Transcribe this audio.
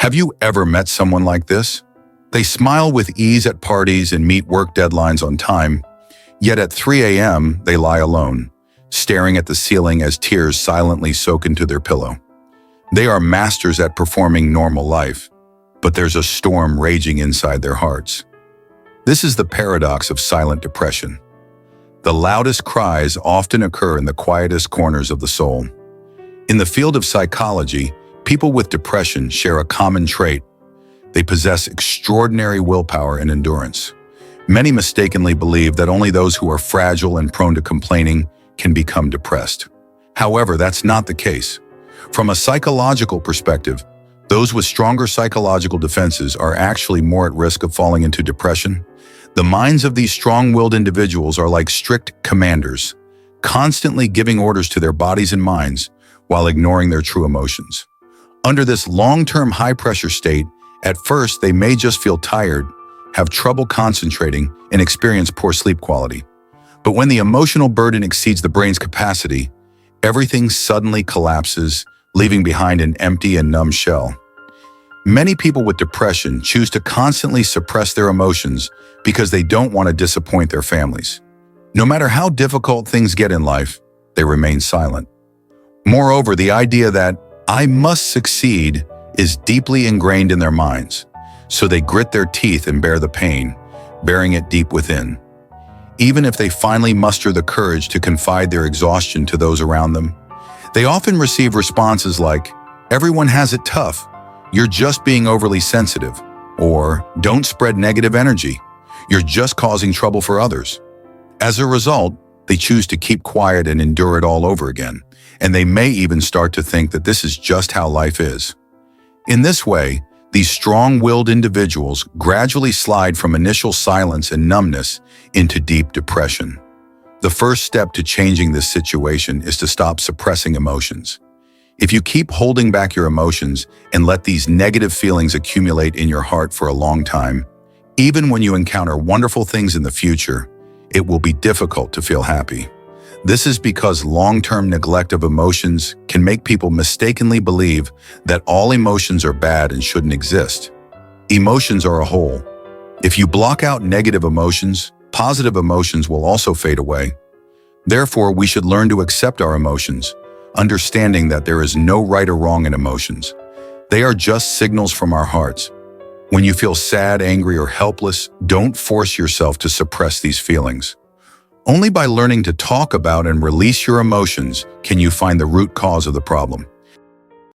Have you ever met someone like this? They smile with ease at parties and meet work deadlines on time, yet at 3 a.m. they lie alone, staring at the ceiling as tears silently soak into their pillow. They are masters at performing normal life, but there's a storm raging inside their hearts. This is the paradox of silent depression. The loudest cries often occur in the quietest corners of the soul. In the field of psychology, people with depression share a common trait. They possess extraordinary willpower and endurance. Many mistakenly believe that only those who are fragile and prone to complaining can become depressed. However, that's not the case. From a psychological perspective, those with stronger psychological defenses are actually more at risk of falling into depression. The minds of these strong-willed individuals are like strict commanders, constantly giving orders to their bodies and minds while ignoring their true emotions. Under this long-term high-pressure state, at first they may just feel tired, have trouble concentrating, and experience poor sleep quality. But when the emotional burden exceeds the brain's capacity, everything suddenly collapses, leaving behind an empty and numb shell. Many people with depression choose to constantly suppress their emotions because they don't want to disappoint their families. No matter how difficult things get in life, they remain silent. Moreover, the idea that "I must succeed" is deeply ingrained in their minds, so they grit their teeth and bear the pain, bearing it deep within. Even if they finally muster the courage to confide their exhaustion to those around them, they often receive responses like, "Everyone has it tough. You're just being overly sensitive," or "Don't spread negative energy. You're just causing trouble for others." As a result, they choose to keep quiet and endure it all over again, and they may even start to think that this is just how life is. In this way, these strong-willed individuals gradually slide from initial silence and numbness into deep depression. The first step to changing this situation is to stop suppressing emotions. If you keep holding back your emotions and let these negative feelings accumulate in your heart for a long time, even when you encounter wonderful things in the future, it will be difficult to feel happy. This is because long-term neglect of emotions can make people mistakenly believe that all emotions are bad and shouldn't exist. Emotions are a whole. If you block out negative emotions, positive emotions will also fade away. Therefore, we should learn to accept our emotions, understanding that there is no right or wrong in emotions. They are just signals from our hearts. When you feel sad, angry, or helpless, don't force yourself to suppress these feelings. Only by learning to talk about and release your emotions can you find the root cause of the problem.